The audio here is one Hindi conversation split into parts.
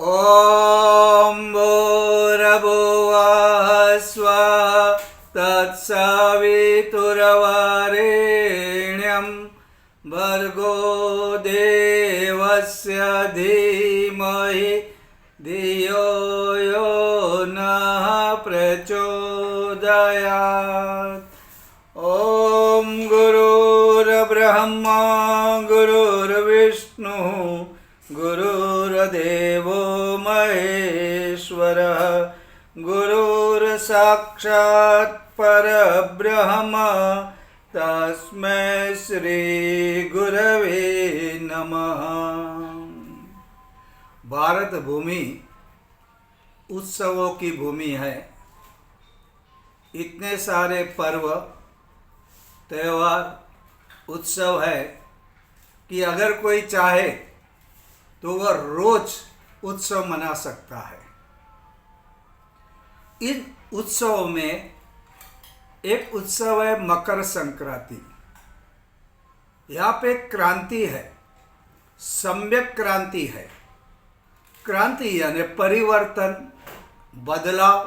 ॐ भूर्भुवः स्वः तत्सवितुर्वरेण्यं भर्गो देवस्य धीमहि धियो यो नः प्रचोदयात्। ॐ गुरुर्ब्रह्मा गुरुर्विष्णुः गुरुर्देवो महेश्वरः गुरुर्साक्षात् परब्रह्म तस्मै श्री गुरवे नमः। भारत भूमि उत्सवों की भूमि है। इतने सारे पर्व त्यौहार उत्सव है कि अगर कोई चाहे तो वह रोज उत्सव मना सकता है। इन उत्सवों में एक उत्सव है मकर संक्रांति। यहाँ पे क्रांति है, सम्यक क्रांति है। क्रांति यानी परिवर्तन, बदलाव।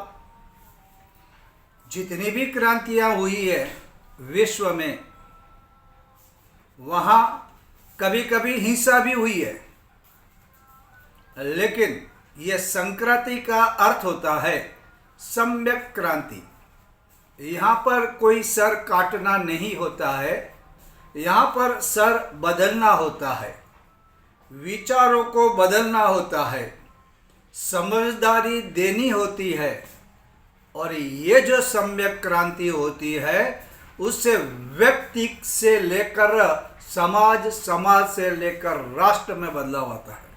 जितनी भी क्रांतियाँ हुई है विश्व में, वहाँ कभी कभी हिंसा भी हुई है, लेकिन यह संक्रांति का अर्थ होता है सम्यक क्रांति। यहाँ पर कोई सर काटना नहीं होता है, यहाँ पर सर बदलना होता है, विचारों को बदलना होता है, समझदारी देनी होती है। और ये जो सम्यक क्रांति होती है उससे व्यक्ति से लेकर समाज, समाज से लेकर राष्ट्र में बदलाव आता है।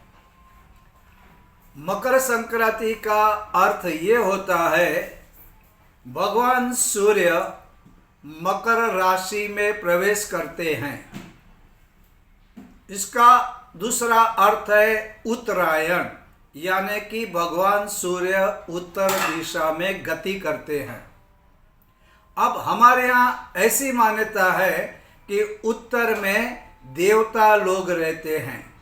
मकर संक्रांति का अर्थ ये होता है भगवान सूर्य मकर राशि में प्रवेश करते हैं। इसका दूसरा अर्थ है उत्तरायण, यानी कि भगवान सूर्य उत्तर दिशा में गति करते हैं। अब हमारे यहाँ ऐसी मान्यता है कि उत्तर में देवता लोग रहते हैं।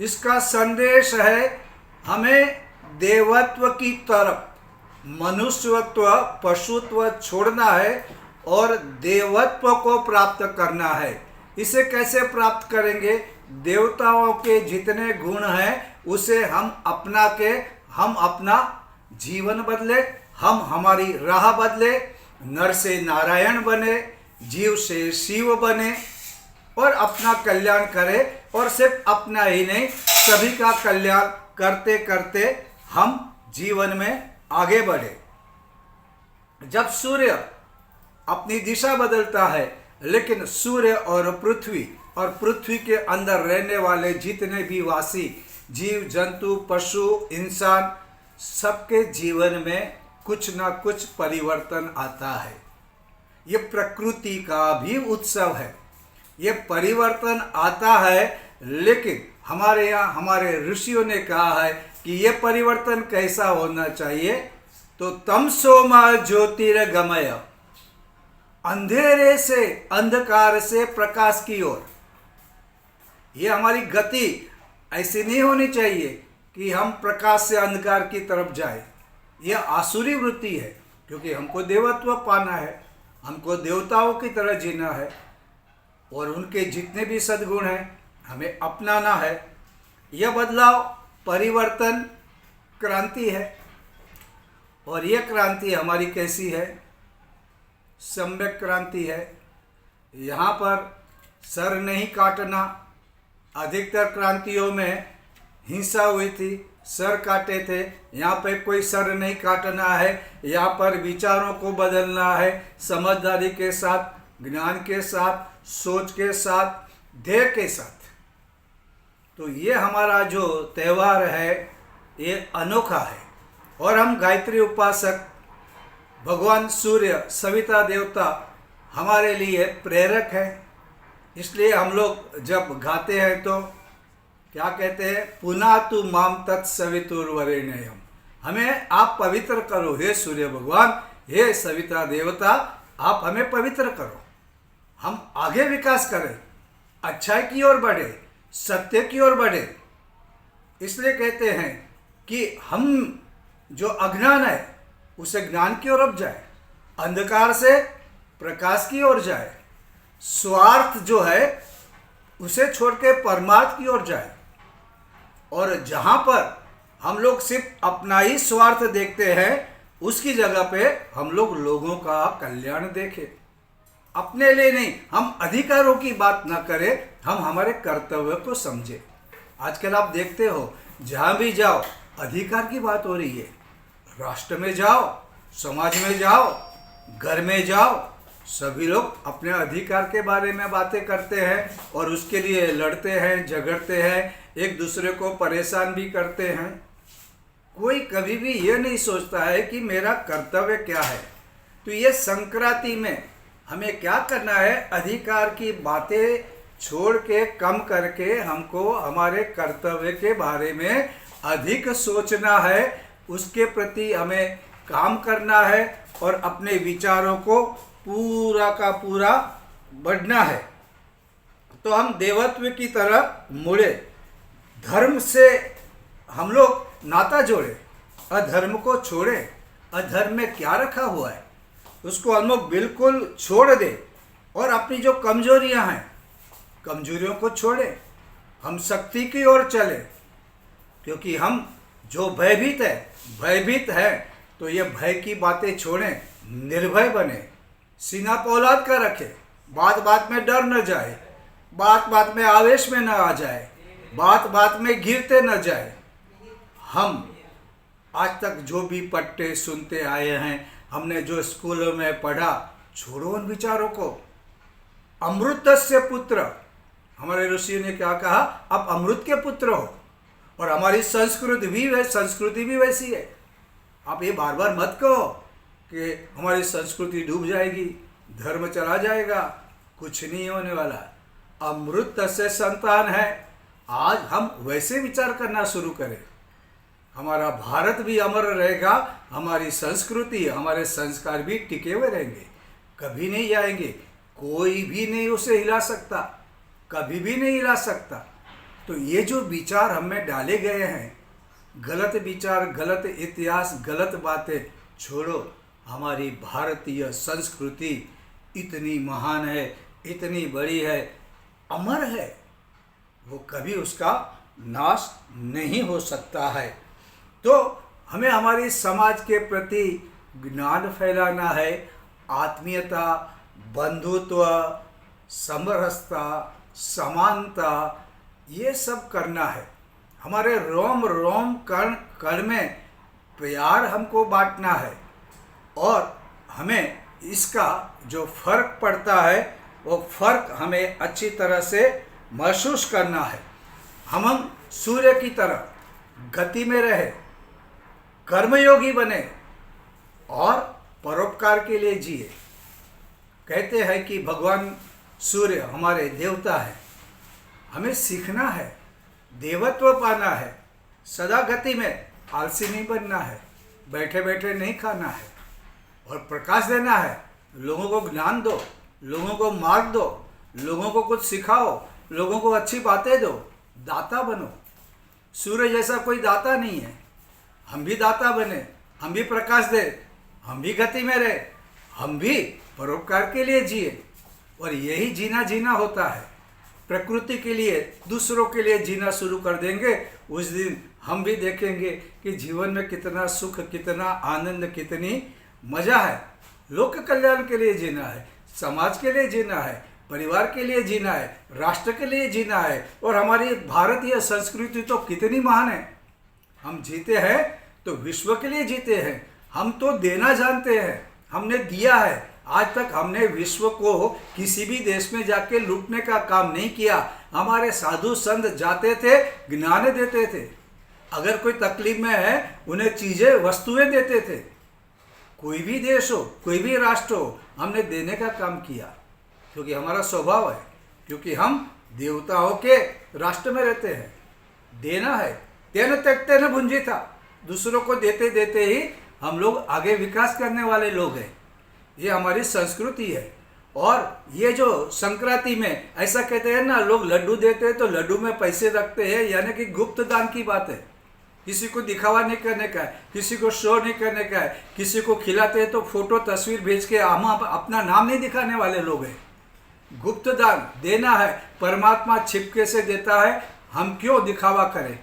इसका संदेश है हमें देवत्व की तरफ, मनुष्यत्व पशुत्व छोड़ना है और देवत्व को प्राप्त करना है। इसे कैसे प्राप्त करेंगे? देवताओं के जितने गुण हैं उसे हम अपना के हम अपना जीवन बदले, हम हमारी राह बदले, नर से नारायण बने, जीव से शिव बने और अपना कल्याण करें। और सिर्फ अपना ही नहीं, सभी का कल्याण करते करते हम जीवन में आगे बढ़े। जब सूर्य अपनी दिशा बदलता है, लेकिन सूर्य और पृथ्वी के अंदर रहने वाले जितने भी वासी जीव जंतु पशु इंसान, सबके जीवन में कुछ ना कुछ परिवर्तन आता है। ये प्रकृति का भी उत्सव है। ये परिवर्तन आता है, लेकिन हमारे यहाँ हमारे ऋषियों ने कहा है कि ये परिवर्तन कैसा होना चाहिए, तो तमसो मा ज्योतिर्गमय, अंधेरे से अंधकार से प्रकाश की ओर। ये हमारी गति ऐसी नहीं होनी चाहिए कि हम प्रकाश से अंधकार की तरफ जाए। यह आसुरी वृत्ति है, क्योंकि हमको देवत्व पाना है, हमको देवताओं की तरह जीना है और उनके जितने भी सद्गुण हैं हमें अपनाना है। यह बदलाव, परिवर्तन, क्रांति है। और यह क्रांति हमारी कैसी है? सम्यक क्रांति है। यहाँ पर सर नहीं काटना। अधिकतर क्रांतियों में हिंसा हुई थी, सर काटे थे। यहाँ पे कोई सर नहीं काटना है। यहाँ पर विचारों को बदलना है, समझदारी के साथ, ज्ञान के साथ, सोच के साथ, ध्येय के साथ। तो ये हमारा जो त्यौहार है ये अनोखा है। और हम गायत्री उपासक, भगवान सूर्य सविता देवता हमारे लिए प्रेरक है। इसलिए हम लोग जब गाते हैं तो क्या कहते हैं? पुनः तु माम तत्सवितुर्वरेण्यम, हमें आप पवित्र करो हे सूर्य भगवान, हे सविता देवता, आप हमें पवित्र करो। हम आगे विकास करें, अच्छाई की ओर बढ़े, सत्य की ओर बढ़े। इसलिए कहते हैं कि हम जो अज्ञान है उसे ज्ञान की ओर अब जाए, अंधकार से प्रकाश की ओर जाए, स्वार्थ जो है उसे छोड़ के परमार्थ की ओर जाए। और जहाँ पर हम लोग सिर्फ अपना ही स्वार्थ देखते हैं उसकी जगह पे हम लोग लोगों का कल्याण देखें, अपने लिए नहीं। हम अधिकारों की बात ना करें, हम हमारे कर्तव्य को समझें। आजकल आप देखते हो जहाँ भी जाओ अधिकार की बात हो रही है। राष्ट्र में जाओ, समाज में जाओ, घर में जाओ, सभी लोग अपने अधिकार के बारे में बातें करते हैं और उसके लिए लड़ते हैं, झगड़ते हैं, एक दूसरे को परेशान भी करते हैं। कोई कभी भी ये नहीं सोचता है कि मेरा कर्तव्य क्या है। तो ये संक्रांति में हमें क्या करना है, अधिकार की बातें छोड़ के कम करके हमको हमारे कर्तव्य के बारे में अधिक सोचना है, उसके प्रति हमें काम करना है और अपने विचारों को पूरा का पूरा बढ़ना है। तो हम देवत्व की तरफ मुड़े, धर्म से हम लोग नाता जोड़े, अधर्म को छोड़े। अधर्म में क्या रखा हुआ है उसको हम लोग बिल्कुल छोड़ दे और अपनी जो कमजोरियां हैं कमजोरियों को छोड़े, हम शक्ति की ओर चले। क्योंकि हम जो भयभीत है तो ये भय की बातें छोड़ें, निर्भय बने, सीना पौलाद का रखे, बात बात में डर न जाए, बात बात में आवेश में न आ जाए, बात बात में गिरते न जाए। हम आज तक जो भी पट्टे सुनते आए हैं, हमने जो स्कूलों में पढ़ा, छोड़ो उन विचारों को। अमृतस्य पुत्र, हमारे ऋषियों ने क्या कहा, आप अमृत के पुत्र हो। और हमारी संस्कृति भी वैसी है। आप ये बार बार मत कहो कि हमारी संस्कृति डूब जाएगी, धर्म चला जाएगा, कुछ नहीं होने वाला। अमृत से संतान है। आज हम वैसे विचार करना शुरू करें, हमारा भारत भी अमर रहेगा, हमारी संस्कृति, हमारे संस्कार भी टिके हुए रहेंगे, कभी नहीं जाएंगे, कोई भी नहीं उसे हिला सकता, कभी भी नहीं हिला सकता। तो ये जो विचार हमें डाले गए हैं, गलत विचार, गलत इतिहास, गलत बातें छोड़ो। हमारी भारतीय संस्कृति इतनी महान है, इतनी बड़ी है, अमर है, वो कभी उसका नाश नहीं हो सकता है। तो हमें हमारी समाज के प्रति ज्ञान फैलाना है, आत्मीयता, बंधुत्व, समरसता, समानता, ये सब करना है। हमारे रोम रोम कण कण में प्यार हमको बांटना है और हमें इसका जो फर्क पड़ता है वो फर्क हमें अच्छी तरह से महसूस करना है। हम सूर्य की तरह गति में रहे, कर्मयोगी बने और परोपकार के लिए जिए। कहते हैं कि भगवान सूर्य हमारे देवता है, हमें सीखना है, देवत्व पाना है, सदा गति में, आलसी नहीं बनना है, बैठे बैठे नहीं खाना है और प्रकाश देना है। लोगों को ज्ञान दो, लोगों को मार्ग दो, लोगों को कुछ सिखाओ, लोगों को अच्छी बातें दो, दाता बनो। सूर्य जैसा कोई दाता नहीं है, हम भी दाता बने, हम भी प्रकाश दे, हम भी गति में रहे, हम भी परोपकार के लिए जिए। और यही जीना होता है। प्रकृति के लिए, दूसरों के लिए जीना शुरू कर देंगे, उस दिन हम भी देखेंगे कि जीवन में कितना सुख, कितना आनंद, कितनी मजा है। लोक कल्याण के लिए जीना है, समाज के लिए जीना है, परिवार के लिए जीना है, राष्ट्र के लिए जीना है। और हमारी भारतीय संस्कृति तो कितनी महान है। हम जीते हैं तो विश्व के लिए जीते हैं। हम तो देना जानते हैं, हमने दिया है। आज तक हमने विश्व को किसी भी देश में जाके लूटने का काम नहीं किया। हमारे साधु संत जाते थे, ज्ञान देते थे। अगर कोई तकलीफ में है उन्हें चीज़ें, वस्तुएं देते थे। कोई भी देश हो, कोई भी राष्ट्र हो, हमने देने का काम किया क्योंकि हमारा स्वभाव है, क्योंकि हम देवताओं के राष्ट्र में रहते हैं। देना है, तेन त्यक्ते न भुंजी था। दूसरों को देते देते ही हम लोग आगे विकास करने वाले लोग हैं। ये हमारी संस्कृति है। और ये जो संक्रांति में ऐसा कहते हैं ना, लोग लड्डू देते हैं तो लड्डू में पैसे रखते हैं, यानी कि गुप्त दान की बात है। किसी को दिखावा नहीं करने का है, किसी को शो नहीं करने का है। किसी को खिलाते हैं तो फोटो तस्वीर भेज के हम अपना नाम नहीं दिखाने वाले लोग हैं। गुप्त दान देना है, परमात्मा छिपके से देता है, हम क्यों दिखावा करें।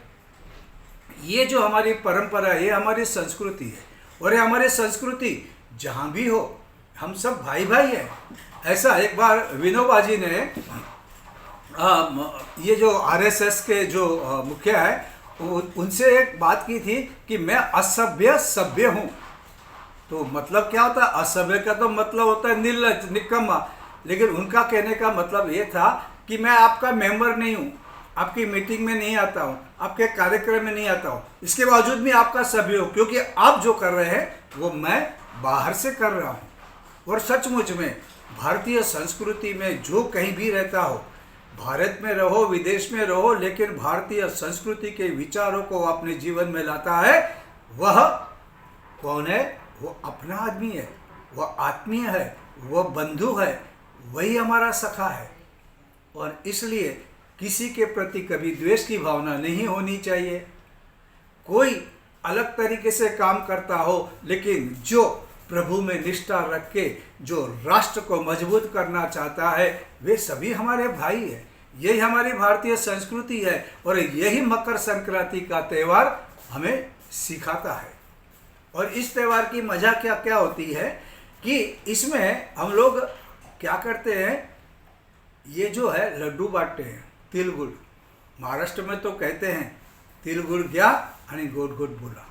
ये जो हमारी परंपरा है, ये हमारी संस्कृति है। और ये हमारी संस्कृति जहाँ भी हो, हम सब भाई भाई हैं। ऐसा एक बार विनोबा जी ने ये जो आरएसएस के जो मुखिया है उनसे एक बात की थी कि मैं असभ्य सभ्य हूँ। तो मतलब क्या होता है? असभ्य का तो मतलब होता है निर्लज्ज, निकम्मा। लेकिन उनका कहने का मतलब ये था कि मैं आपका मेंबर नहीं हूँ, आपकी मीटिंग में नहीं आता हूँ, आपके कार्यक्रम में नहीं आता हूँ, इसके बावजूद भी आपका सभ्य हूँ, क्योंकि आप जो कर रहे हैं वो मैं बाहर से कर रहा हूँ। और सचमुच में भारतीय संस्कृति में जो कहीं भी रहता हो, भारत में रहो विदेश में रहो, लेकिन भारतीय संस्कृति के विचारों को अपने जीवन में लाता है, वह कौन है? वो अपना आदमी है, वह आत्मीय है, वह बंधु है, वही हमारा सखा है। और इसलिए किसी के प्रति कभी द्वेष की भावना नहीं होनी चाहिए। कोई अलग तरीके से काम करता हो, लेकिन जो प्रभु में निष्ठा रख के जो राष्ट्र को मजबूत करना चाहता है, वे सभी हमारे भाई हैं। यही हमारी भारतीय संस्कृति है और यही मकर संक्रांति का त्यौहार हमें सिखाता है। और इस त्यौहार की मजा क्या क्या होती है कि इसमें हम लोग क्या करते हैं, ये जो है लड्डू बांटते हैं, तिल गुड़। महाराष्ट्र में तो कहते हैं तिल गुड़ गया आणि गोड गोड बोला।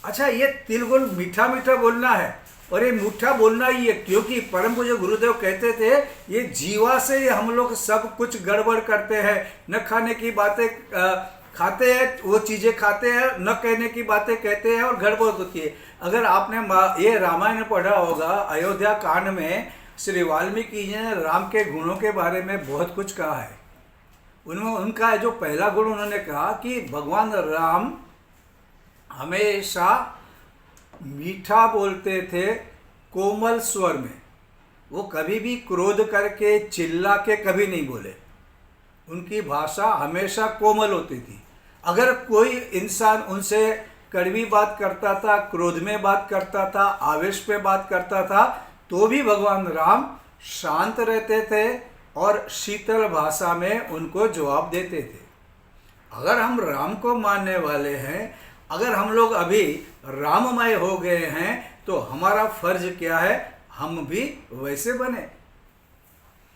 अच्छा, ये तिल गुड़ मीठा मीठा बोलना है, और ये मीठा बोलना ही है, क्योंकि परम पूज्य गुरुदेव कहते थे ये जीवा से ही हम लोग सब कुछ गड़बड़ करते हैं। न खाने की बातें खाते हैं, वो चीज़ें खाते हैं, न कहने की बातें कहते हैं और गड़बड़ होती है। अगर आपने ये रामायण पढ़ा होगा, अयोध्या कांड में श्री वाल्मीकि जी ने राम के गुणों के बारे में बहुत कुछ कहा है। उनमें उनका जो पहला गुण उन्होंने कहा कि भगवान राम हमेशा मीठा बोलते थे, कोमल स्वर में। वो कभी भी क्रोध करके चिल्ला के कभी नहीं बोले। उनकी भाषा हमेशा कोमल होती थी। अगर कोई इंसान उनसे कड़वी बात करता था, क्रोध में बात करता था, आवेश पे बात करता था, तो भी भगवान राम शांत रहते थे और शीतल भाषा में उनको जवाब देते थे। अगर हम राम को मानने वाले हैं, अगर हम लोग अभी राममय हो गए हैं, तो हमारा फर्ज क्या है? हम भी वैसे बने।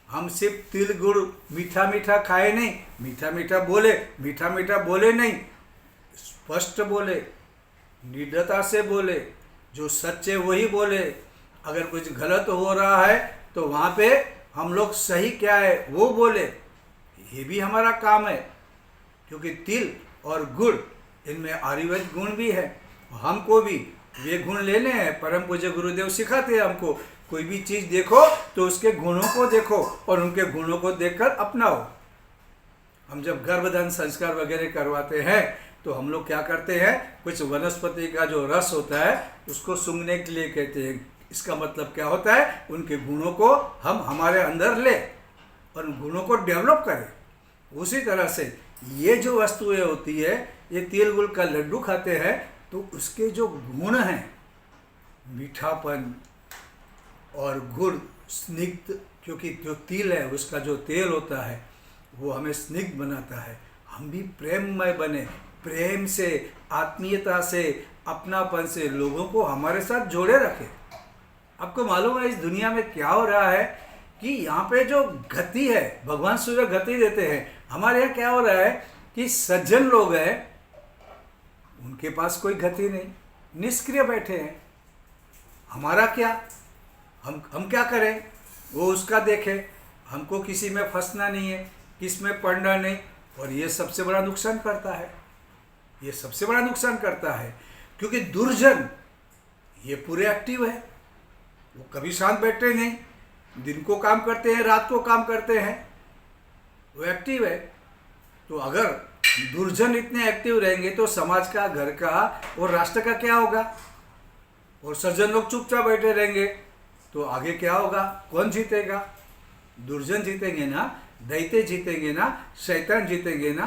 हम सिर्फ तिल गुड़ मीठा मीठा खाए नहीं, मीठा मीठा बोले नहीं, स्पष्ट बोले, निडरता से बोले, जो सच्चे वही बोले। अगर कुछ गलत हो रहा है तो वहाँ पे हम लोग सही क्या है वो बोले। ये भी हमारा काम है, क्योंकि तिल और गुड़ इनमें आयुर्वेद गुण भी है। हमको भी वे गुण लेने हैं। परम पूज्य गुरुदेव सिखाते हैं हमको, कोई भी चीज़ देखो तो उसके गुणों को देखो और उनके गुणों को देखकर अपनाओ। हम जब गर्भधान संस्कार वगैरह करवाते हैं तो हम लोग क्या करते हैं, कुछ वनस्पति का जो रस होता है उसको सूंघने के लिए कहते हैं। इसका मतलब क्या होता है, उनके गुणों को हम हमारे अंदर ले और उन गुणों को डेवलप करें। उसी तरह से ये जो वस्तुएं होती है, ये तिल गुड़ का लड्डू खाते हैं तो उसके जो गुण हैं, मीठापन और गुड़ स्निग्ध, क्योंकि जो तिल है उसका जो तेल होता है वो हमें स्निग्ध बनाता है। हम भी प्रेममय बने, प्रेम से, आत्मीयता से, अपनापन से लोगों को हमारे साथ जोड़े रखें। आपको मालूम है इस दुनिया में क्या हो रहा है कि यहाँ पे जो गति है, भगवान सूर्य गति देते हैं। हमारे यहाँ क्या हो रहा है कि सज्जन लोग हैं, उनके पास कोई गति नहीं, निष्क्रिय बैठे हैं। हमारा क्या, हम क्या करें, वो उसका देखे, हमको किसी में फंसना नहीं है, किस में पड़ना नहीं। और ये सबसे बड़ा नुकसान करता है, ये सबसे बड़ा नुकसान करता है, क्योंकि दुर्जन ये पूरे एक्टिव है, वो कभी शांत बैठते नहीं, दिन को काम करते हैं, रात को काम करते हैं, वो एक्टिव है। तो अगर दुर्जन इतने एक्टिव रहेंगे तो समाज का, घर का और राष्ट्र का क्या होगा। और सज्जन लोग चुपचाप बैठे रहेंगे तो आगे क्या होगा? कौन जीतेगा? दुर्जन जीतेंगे ना, दैत्य जीतेंगे ना, शैतान जीतेंगे ना।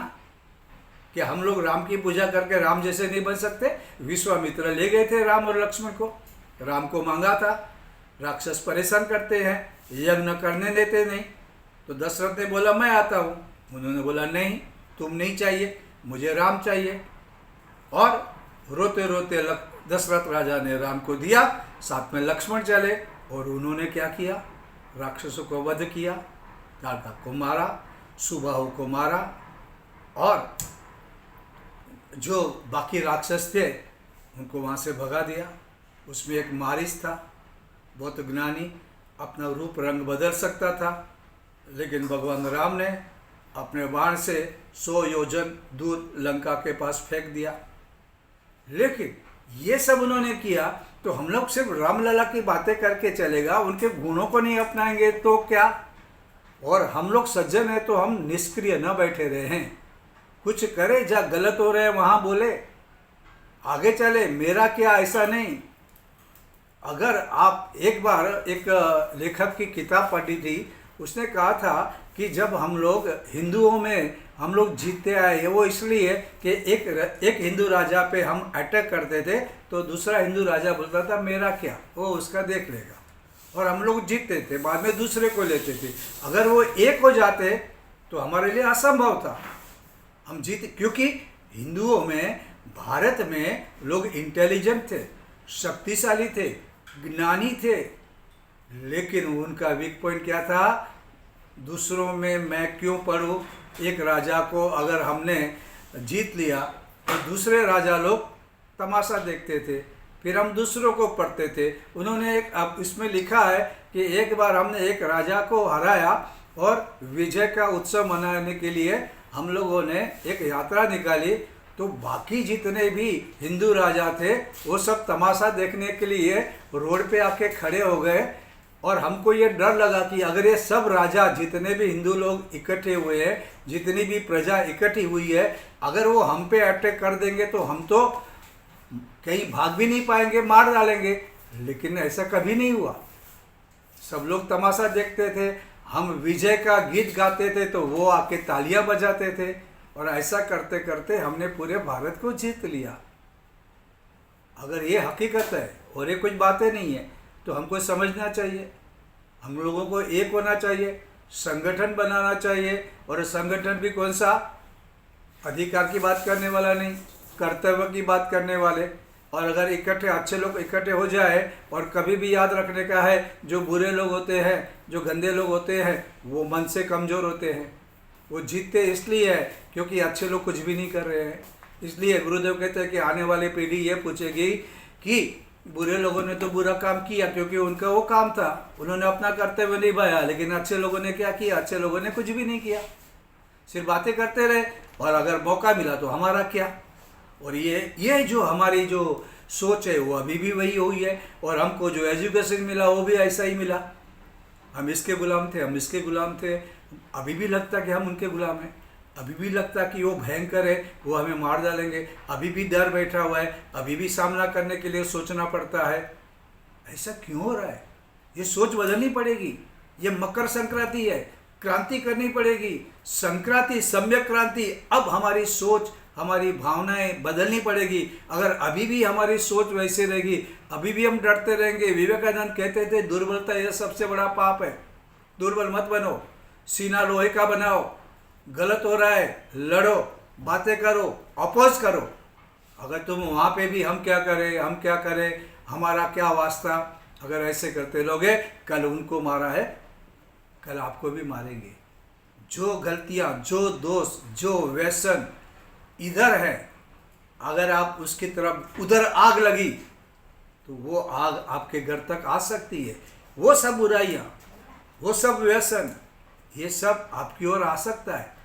क्या हम लोग राम की पूजा करके राम जैसे नहीं बन सकते? विश्वामित्र ले गए थे राम और लक्ष्मण को, राम को मांगा था। राक्षस परेशान करते हैं, यज्ञ करने देते नहीं, तो दशरथ ने बोला मैं आता हूँ। उन्होंने बोला नहीं, तुम नहीं चाहिए, मुझे राम चाहिए। और रोते रोते दशरथ राजा ने राम को दिया, साथ में लक्ष्मण चले और उन्होंने क्या किया? राक्षसों को वध किया, ताड़का को मारा, सुबाहु को मारा, और जो बाकी राक्षस थे उनको वहाँ से भगा दिया। उसमें एक मारिस था, बहुत ज्ञानी, अपना रूप रंग बदल सकता था, लेकिन भगवान राम ने अपने बाण से 100 योजन दूर लंका के पास फेंक दिया। लेकिन ये सब उन्होंने किया, तो हम लोग सिर्फ रामलला की बातें करके चलेगा, उनके गुणों को नहीं अपनाएंगे तो क्या? और हम लोग सज्जन हैं तो हम निष्क्रिय न बैठे रहे हैं, कुछ करे, जहाँ गलत हो रहे हैं वहाँ बोले, आगे चले, मेरा क्या, ऐसा नहीं। अगर आप एक बार एक लेखक की किताब पढ़ी थी, उसने कहा था कि जब हम लोग हिंदुओं में हम लोग जीतते आए, वो इसलिए कि एक हिंदू राजा पे हम अटैक करते थे, तो दूसरा हिंदू राजा बोलता था मेरा क्या, वो उसका देख लेगा, और हम लोग जीतते थे, बाद में दूसरे को लेते थे। अगर वो एक हो जाते तो हमारे लिए असंभव था, हम जीते। क्योंकि हिंदुओं में, भारत में लोग इंटेलिजेंट थे, शक्तिशाली थे, ज्ञानी थे, लेकिन उनका वीक पॉइंट क्या था? दूसरों में मैं क्यों पढ़ूं? एक राजा को अगर हमने जीत लिया तो दूसरे राजा लोग तमाशा देखते थे, फिर हम दूसरों को पढ़ते थे। उन्होंने एक, अब इसमें लिखा है कि एक बार हमने एक राजा को हराया और विजय का उत्सव मनाने के लिए हम लोगों ने एक यात्रा निकाली, तो बाकी जितने भी हिंदू राजा थे वो सब तमाशा देखने के लिए रोड पे आके खड़े हो गए। और हमको ये डर लगा कि अगर ये सब राजा, जितने भी हिंदू लोग इकट्ठे हुए हैं, जितनी भी प्रजा इकट्ठी हुई है, अगर वो हम पे अटैक कर देंगे तो हम तो कहीं भाग भी नहीं पाएंगे, मार डालेंगे। लेकिन ऐसा कभी नहीं हुआ, सब लोग तमाशा देखते थे, हम विजय का गीत गाते थे तो वो आके तालियां बजाते थे, और ऐसा करते करते हमने पूरे भारत को जीत लिया। अगर ये हकीकत है और ये कुछ बातें नहीं है तो हमको समझना चाहिए, हम लोगों को एक होना चाहिए, संगठन बनाना चाहिए। और संगठन भी कौन सा? अधिकार की बात करने वाला नहीं, कर्तव्य की बात करने वाले। और अगर इकट्ठे अच्छे लोग इकट्ठे हो जाए, और कभी भी याद रखने का है, जो बुरे लोग होते हैं, जो गंदे लोग होते हैं, वो मन से कमज़ोर होते हैं। वो जीतते इसलिए है क्योंकि अच्छे लोग कुछ भी नहीं कर रहे हैं। इसलिए गुरुदेव कहते हैं कि आने वाली पीढ़ी ये पूछेगी कि बुरे लोगों ने तो बुरा काम किया क्योंकि उनका वो काम था, उन्होंने अपना कर्तव्य निभाया, लेकिन अच्छे लोगों ने क्या किया? अच्छे लोगों ने कुछ भी नहीं किया, सिर्फ बातें करते रहे, और अगर मौका मिला तो हमारा क्या। और ये जो हमारी जो सोच है वो अभी भी वही हुई है, और हमको जो एजुकेशन मिला वो भी ऐसा ही मिला। हम इसके गुलाम थे, हम इसके गुलाम थे, अभी भी लगता कि हम उनके गुलाम हैं, अभी भी लगता कि वो भयंकर है, वो हमें मार डालेंगे, अभी भी डर बैठा हुआ है, अभी भी सामना करने के लिए सोचना पड़ता है। ऐसा क्यों हो रहा है? ये सोच बदलनी पड़ेगी। ये मकर संक्रांति है, क्रांति करनी पड़ेगी, संक्रांति, सम्यक क्रांति। अब हमारी सोच, हमारी भावनाएं बदलनी पड़ेगी। अगर अभी भी हमारी सोच वैसे रहेगी, अभी भी हम डरते रहेंगे। विवेकानंद कहते थे दुर्बलता यह सबसे बड़ा पाप है, दुर्बल मत बनो, सीना लोहे का बनाओ, गलत हो रहा है लड़ो, बातें करो, अपोज करो। अगर तुम वहाँ पे भी हम क्या करें, हम क्या करें, हमारा क्या वास्ता, अगर ऐसे करते लोगे, कल उनको मारा है, कल आपको भी मारेंगे। जो गलतियाँ, जो दोष, जो व्यसन इधर है, अगर आप उसकी तरफ उधर आग लगी तो वो आग आपके घर तक आ सकती है। वो सब बुराइयाँ, वो सब व्यसन, ये सब आपकी ओर आ सकता है।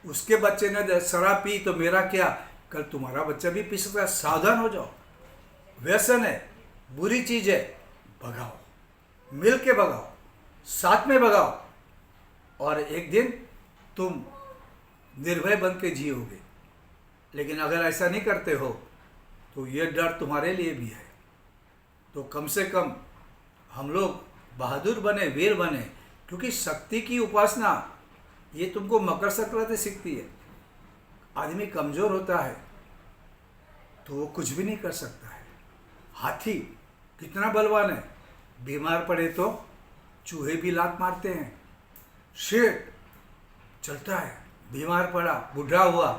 उसके बच्चे ने शराब पी तो मेरा क्या, कल तुम्हारा बच्चा भी पी सकता है। सावधान हो जाओ, व्यसन है, बुरी चीज़ है, भगाओ, मिल के भगाओ, साथ में भगाओ, और एक दिन तुम निर्भय बन के जियोगे। लेकिन अगर ऐसा नहीं करते हो तो ये डर तुम्हारे लिए भी है। तो कम से कम हम लोग बहादुर बने, वीर बने, क्योंकि शक्ति की उपासना ये तुमको मकर संक्रांति सीखती है। आदमी कमजोर होता है तो वो कुछ भी नहीं कर सकता है। हाथी कितना बलवान है, बीमार पड़े तो चूहे भी लात मारते हैं। शेर चलता है, बीमार पड़ा, बूढ़ा हुआ,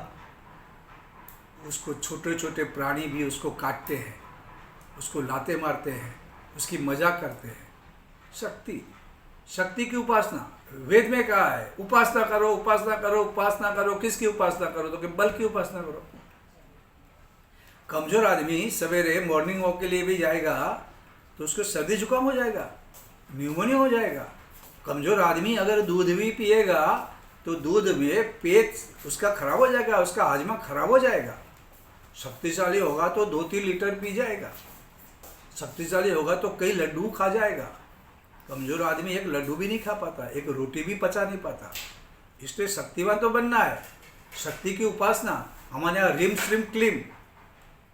उसको छोटे छोटे प्राणी भी उसको काटते हैं, उसको लाते मारते हैं, उसकी मजाक करते हैं। शक्ति, शक्ति की उपासना वेद में कहा है, उपासना करो, उपासना करो, उपासना करो। किसकी उपासना करो? तो कि बल की उपासना करो। कमजोर आदमी सवेरे मॉर्निंग वॉक के लिए भी जाएगा तो उसको सर्दी जुकाम हो जाएगा, न्यूमोनिया हो जाएगा। कमजोर आदमी अगर दूध भी पिएगा तो दूध में पेट उसका खराब हो जाएगा, उसका हाजमा खराब हो जाएगा। शक्तिशाली होगा तो 2-3 लीटर पी जाएगा, शक्तिशाली होगा तो कई लड्डू खा जाएगा। कमजोर आदमी एक लड्डू भी नहीं खा पाता, एक रोटी भी पचा नहीं पाता। इसलिए शक्तिवान तो बनना है। शक्ति की उपासना हमारे यहाँ रिम श्रीम क्लीम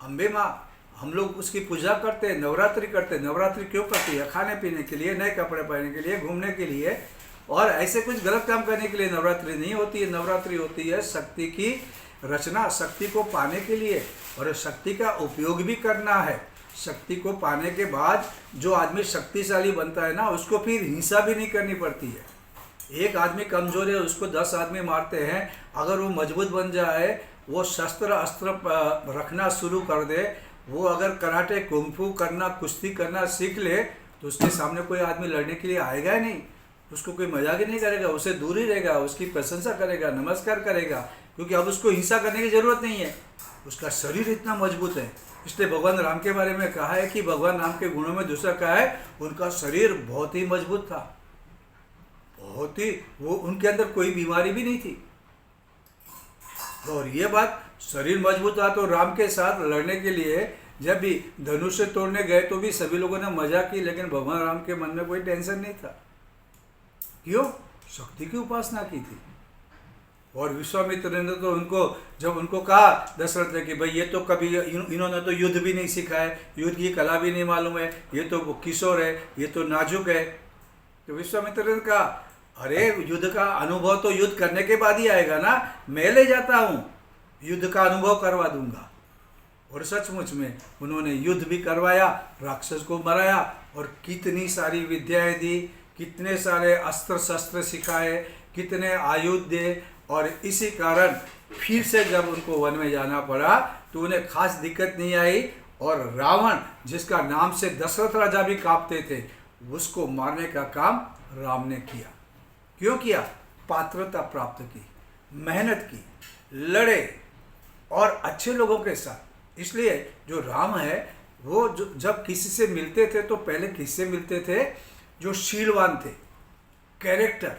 अम्बे माँ, हम लोग उसकी पूजा करते हैं, नवरात्रि करते हैं। नवरात्रि क्यों करती है? खाने पीने के लिए, नए कपड़े पहनने के लिए, घूमने के लिए, और ऐसे कुछ गलत काम करने के लिए नवरात्रि नहीं होती है। नवरात्रि होती है शक्ति की रचना, शक्ति को पाने के लिए, और शक्ति का उपयोग भी करना है। शक्ति को पाने के बाद जो आदमी शक्तिशाली बनता है ना, उसको फिर हिंसा भी नहीं करनी पड़ती है। एक आदमी कमजोर है, उसको 10 आदमी मारते हैं, अगर वो मजबूत बन जाए, वो शस्त्र अस्त्र रखना शुरू कर दे, वो अगर कराटे कुंफू करना, कुश्ती करना सीख ले, तो उसके सामने कोई आदमी लड़ने के लिए आएगा ही नहीं। उसको कोई मजाक ही नहीं करेगा, उससे दूर ही रहेगा, उसकी प्रशंसा करेगा, नमस्कार करेगा, क्योंकि अब उसको हिंसा करने की जरूरत नहीं है। उसका शरीर इतना मजबूत है। इसलिए भगवान राम के बारे में कहा है कि भगवान राम के गुणों में दूसरा कहा है, उनका शरीर बहुत ही मजबूत था, बहुत ही, वो उनके अंदर कोई बीमारी भी नहीं थी। और ये बात, शरीर मजबूत था तो राम के साथ लड़ने के लिए जब भी धनुष तोड़ने गए तो भी सभी लोगों ने मजा की, लेकिन भगवान राम के मन में कोई टेंशन नहीं था। क्यों? शक्ति की उपासना की थी। और विश्वामित्र ने तो उनको, जब उनको कहा दशरथ ने कि भाई ये तो कभी इन्होंने तो युद्ध भी नहीं सीखा है, युद्ध की कला भी नहीं मालूम है, ये तो किशोर है, ये तो नाजुक है, तो विश्वामित्र ने कहा अरे युद्ध का अनुभव तो युद्ध करने के बाद ही आएगा ना, मैं ले जाता हूँ, युद्ध का अनुभव करवा दूंगा। और सचमुच में उन्होंने युद्ध भी करवाया, राक्षस को मराया, और कितनी सारी विद्याएं दी, कितने सारे अस्त्र शस्त्र सिखाए, कितने आयुध दे। और इसी कारण फिर से जब उनको वन में जाना पड़ा तो उन्हें खास दिक्कत नहीं आई, और रावण जिसका नाम से दशरथ राजा भी कांपते थे, उसको मारने का काम राम ने किया। क्यों किया? पात्रता प्राप्त की, मेहनत की, लड़े, और अच्छे लोगों के साथ। इसलिए जो राम है वो जब किसी से मिलते थे तो पहले किससे मिलते थे? जो शीलवान थे, character,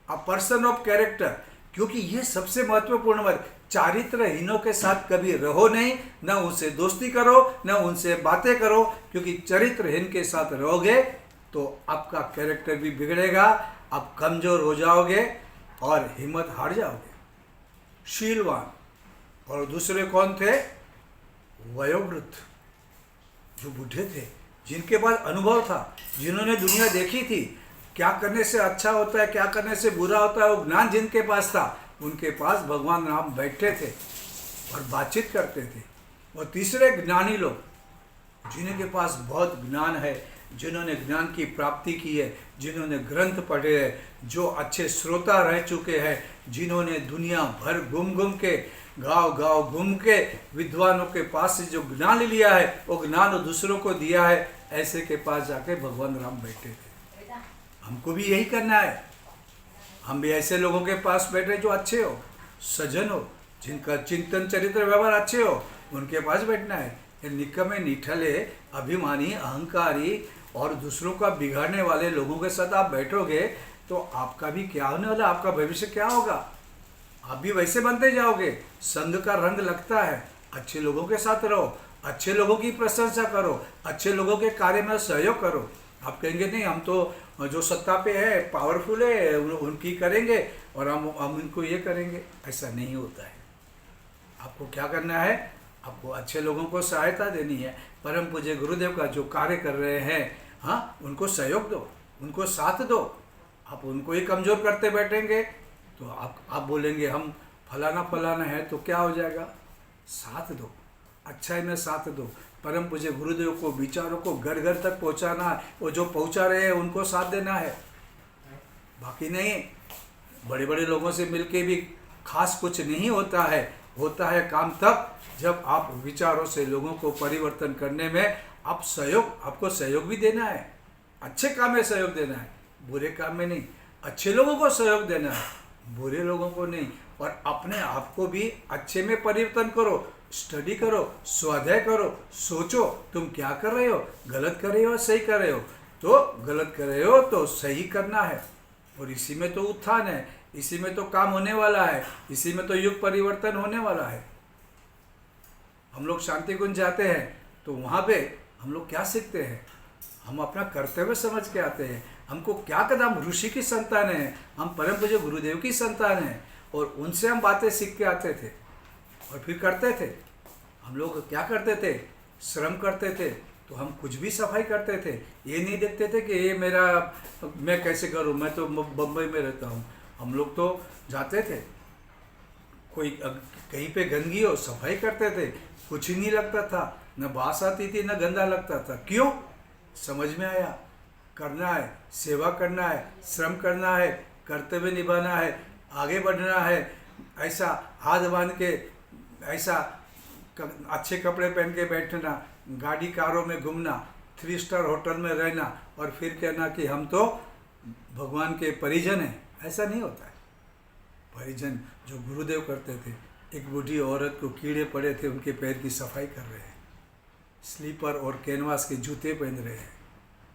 a person of character, क्योंकि ये सबसे महत्वपूर्ण बात। चारित्रहीनों के साथ कभी रहो नहीं, न उनसे दोस्ती करो, न उनसे बातें करो, क्योंकि चरित्रहीन के साथ रहोगे तो आपका कैरेक्टर भी बिगड़ेगा, आप कमजोर हो जाओगे और हिम्मत हार जाओगे। शीलवान। और दूसरे कौन थे? वयोवृद्ध, जो बूढ़े थे, जिनके पास अनुभव था, जिन्होंने दुनिया देखी थी, क्या करने से अच्छा होता है, क्या करने से बुरा होता है, वो ज्ञान जिनके पास था, उनके पास भगवान राम बैठे थे और बातचीत करते थे। और तीसरे ज्ञानी लोग, जिनके पास बहुत ज्ञान है, जिन्होंने ज्ञान की प्राप्ति की है, जिन्होंने ग्रंथ पढ़े हैं, जो अच्छे श्रोता रह चुके हैं, जिन्होंने दुनिया भर घूम घूम के, गांव गांव घूम के विद्वानों के पास से जो ज्ञान लिया है, वो ज्ञान दूसरों को दिया है, ऐसे के पास जाके भगवान राम बैठे थे। हमको भी यही करना है। हम भी ऐसे लोगों के पास बैठे जो अच्छे हो, सज्जन हो, जिनका चिंतन चरित्र व्यवहार अच्छे हो, उनके पास बैठना है। ये निकम्मे, निठले, अभिमानी, अहंकारी और दूसरों का बिगाड़ने वाले लोगों के साथ आप बैठोगे तो आपका भी क्या होने वाला, आपका भविष्य क्या होगा? आप भी वैसे बनते जाओगे। संग का रंग लगता है। अच्छे लोगों के साथ रहो, अच्छे लोगों की प्रशंसा करो, अच्छे लोगों के कार्य में सहयोग करो। आप कहेंगे नहीं, हम तो जो सत्ता पे है, पावरफुल है, उनकी करेंगे और हम उनको ये करेंगे। ऐसा नहीं होता है। आपको क्या करना है? आपको अच्छे लोगों को सहायता देनी है। परम पूज्य गुरुदेव का जो कार्य कर रहे हैं, हाँ, उनको सहयोग दो। उनको साथ दो। आप उनको ही कमज़ोर करते बैठेंगे तो आप बोलेंगे हम फलाना फलाना है, तो क्या हो जाएगा? साथ दो, अच्छाई में साथ दो। परम पूज्य गुरुदेव को विचारों को घर घर तक पहुंचाना है, वो जो पहुंचा रहे हैं उनको साथ देना है, बाकी नहीं। बड़े बड़े लोगों से मिलके भी खास कुछ नहीं होता है। होता है काम तब जब आप विचारों से लोगों को परिवर्तन करने में आपको सहयोग भी देना है। अच्छे काम में सहयोग देना है, बुरे काम में नहीं। अच्छे लोगों को सहयोग देना है, बुरे लोगों को नहीं। और अपने आप को भी अच्छे में परिवर्तन करो, स्टडी करो, स्वाध्याय करो, सोचो तुम क्या कर रहे हो, गलत कर रहे हो सही कर रहे हो। तो गलत कर रहे हो तो सही करना है, और इसी में तो उत्थान है, इसी में तो काम होने वाला है, इसी में तो युग परिवर्तन होने वाला है। हम लोग शांति कुंज जाते हैं तो वहाँ पे हम लोग क्या सीखते हैं? हम अपना कर्तव्य समझ के आते हैं। हमको क्या कदम, हम ऋषि की संतान हैं, हम परम पूज्य गुरुदेव की संतान हैं, और उनसे हम बातें सीख के आते थे और फिर करते थे। हम लोग क्या करते थे? श्रम करते थे, तो हम कुछ भी सफाई करते थे। ये नहीं देखते थे कि ये मैं कैसे करूं, मैं तो बम्बई में रहता हूं। हम लोग तो जाते थे, कोई कहीं पे गंदगी हो सफाई करते थे, कुछ ही नहीं लगता था, न बास आती थी न गंदा लगता था। क्यों? समझ में आया, करना है, सेवा करना है, श्रम करना है, कर्तव्य निभाना है, आगे बढ़ना है। ऐसा हाथ बांध के, ऐसा अच्छे कपड़े पहन के बैठना, गाड़ी कारों में घूमना, 3 स्टार होटल में रहना, और फिर कहना कि हम तो भगवान के परिजन हैं, ऐसा नहीं होता है। परिजन जो गुरुदेव करते थे, एक बूढ़ी औरत को कीड़े पड़े थे, उनके पैर की सफाई कर रहे हैं, स्लीपर और कैनवास के जूते पहन रहे हैं।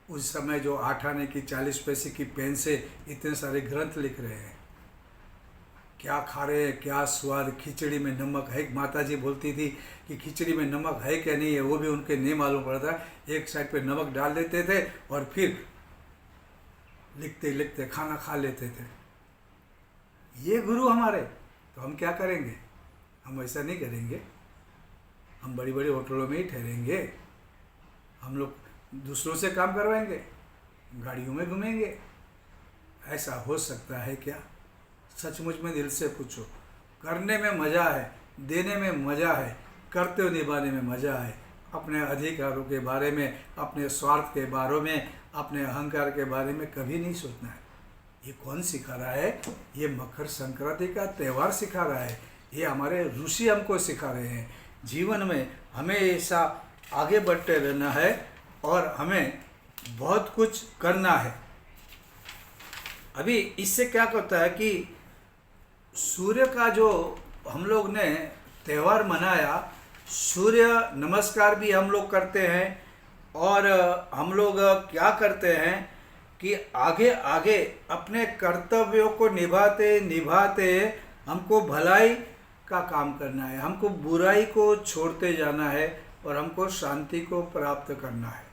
उस समय जो 8 आने की 40 पैसे की पेन से इतने सारे ग्रंथ लिख रहे हैं। क्या खा रहे हैं, क्या स्वाद, खिचड़ी में नमक है। माता जी बोलती थी कि खिचड़ी में नमक है क्या नहीं है, वो भी उनके नहीं मालूम पड़ता। एक साइड पे नमक डाल देते थे और फिर लिखते लिखते खाना खा लेते थे। ये गुरु हमारे, तो हम क्या करेंगे? हम ऐसा नहीं करेंगे। हम बड़ी बड़ी होटलों में ही ठहरेंगे, हम लोग दूसरों से काम करवाएंगे, गाड़ियों में घूमेंगे। ऐसा हो सकता है क्या? सचमुच में दिल से पूछो। करने में मज़ा है, देने में मज़ा है, करते हुए निभाने में मज़ा है। अपने अधिकारों के बारे में, अपने स्वार्थ के बारे में, अपने अहंकार के बारे में कभी नहीं सोचना है। ये कौन सिखा रहा है? ये मकर संक्रांति का त्यौहार सिखा रहा है। ये हमारे ऋषि हमको सिखा रहे हैं। जीवन में हमें ऐसा आगे बढ़ते रहना है और हमें बहुत कुछ करना है। अभी इससे क्या होता है कि सूर्य का जो हम लोग ने त्यौहार मनाया, सूर्य नमस्कार भी हम लोग करते हैं, और हम लोग क्या करते हैं कि आगे आगे अपने कर्तव्यों को निभाते निभाते हमको भलाई का काम करना है, हमको बुराई को छोड़ते जाना है, और हमको शांति को प्राप्त करना है।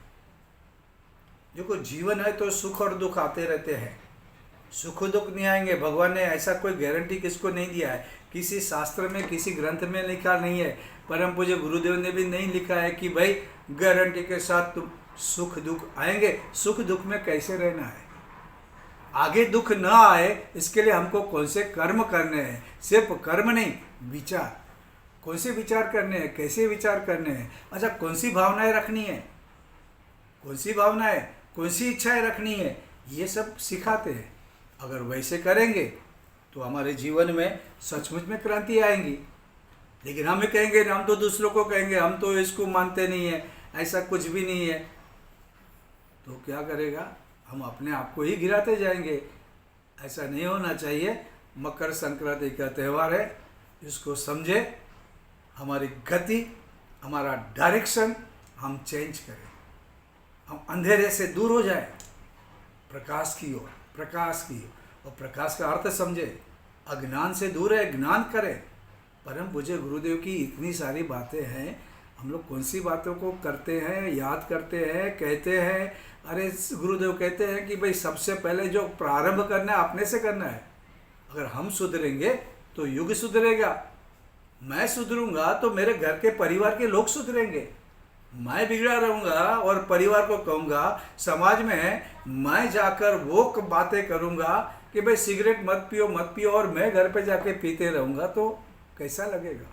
देखो, जीवन है तो सुख और दुख आते रहते हैं। सुख दुख नहीं आएंगे, भगवान ने ऐसा कोई गारंटी किसको नहीं दिया है। किसी शास्त्र में, किसी ग्रंथ में लिखा नहीं है, परम पूज्य गुरुदेव ने भी नहीं लिखा है कि भाई गारंटी के साथ तुम सुख दुख आएंगे। सुख दुख में कैसे रहना है, आगे दुख न आए इसके लिए हमको कौन से कर्म करने हैं। सिर्फ कर्म नहीं, विचार, कौन से विचार करने हैं, कैसे विचार करने हैं, अच्छा कौन सी भावनाएं रखनी है, कौन सी भावनाएं, कौन सी इच्छाएं रखनी है, ये सब सिखाते हैं। अगर वैसे करेंगे तो हमारे जीवन में सचमुच में क्रांति आएंगी। लेकिन हम कहेंगे, हम तो दूसरों को कहेंगे हम तो इसको मानते नहीं है, ऐसा कुछ भी नहीं है, तो क्या करेगा? हम अपने आप को ही गिराते जाएंगे। ऐसा नहीं होना चाहिए। मकर संक्रांति का त्यौहार है, इसको समझे, हमारी गति, हमारा डायरेक्शन हम चेंज करें, हम अंधेरे से दूर हो जाए, प्रकाश की ओर, प्रकाश की ओर। और प्रकाश का अर्थ समझे, अज्ञान से दूर है, ज्ञान करें। परम पूज्य गुरुदेव की इतनी सारी बातें हैं, हम लोग कौन सी बातों को करते हैं, याद करते हैं, कहते हैं। अरे गुरुदेव कहते हैं कि भाई सबसे पहले जो प्रारंभ करना है अपने से करना है। अगर हम सुधरेंगे तो युग सुधरेगा, मैं सुधरूंगा तो मेरे घर के परिवार के लोग सुधरेंगे। मैं बिगड़ा रहूँगा और परिवार को कहूँगा, समाज में मैं जाकर वो बातें करूँगा कि भाई सिगरेट मत पियो और मैं घर पे जाके पीते रहूँगा, तो कैसा लगेगा?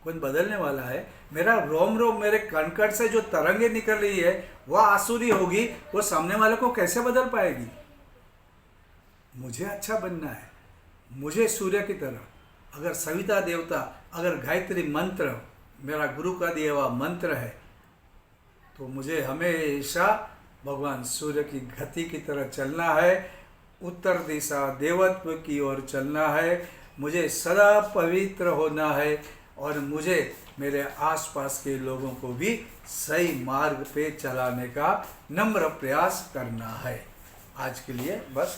कौन बदलने वाला है? मेरा रोम रोम, मेरे कणकण से जो तरंगे निकल रही है वह आसुरी होगी, वो सामने वाले को कैसे बदल पाएगी? मुझे अच्छा बनना है, मुझे सूर्य की तरह, अगर सविता देवता, अगर गायत्री मंत्र मेरा गुरु का दिया हुआ मंत्र है, तो मुझे हमेशा भगवान सूर्य की गति की तरह चलना है, उत्तर दिशा देवत्व की ओर चलना है, मुझे सदा पवित्र होना है और मुझे मेरे आसपास के लोगों को भी सही मार्ग पे चलाने का नम्र प्रयास करना है। आज के लिए बस।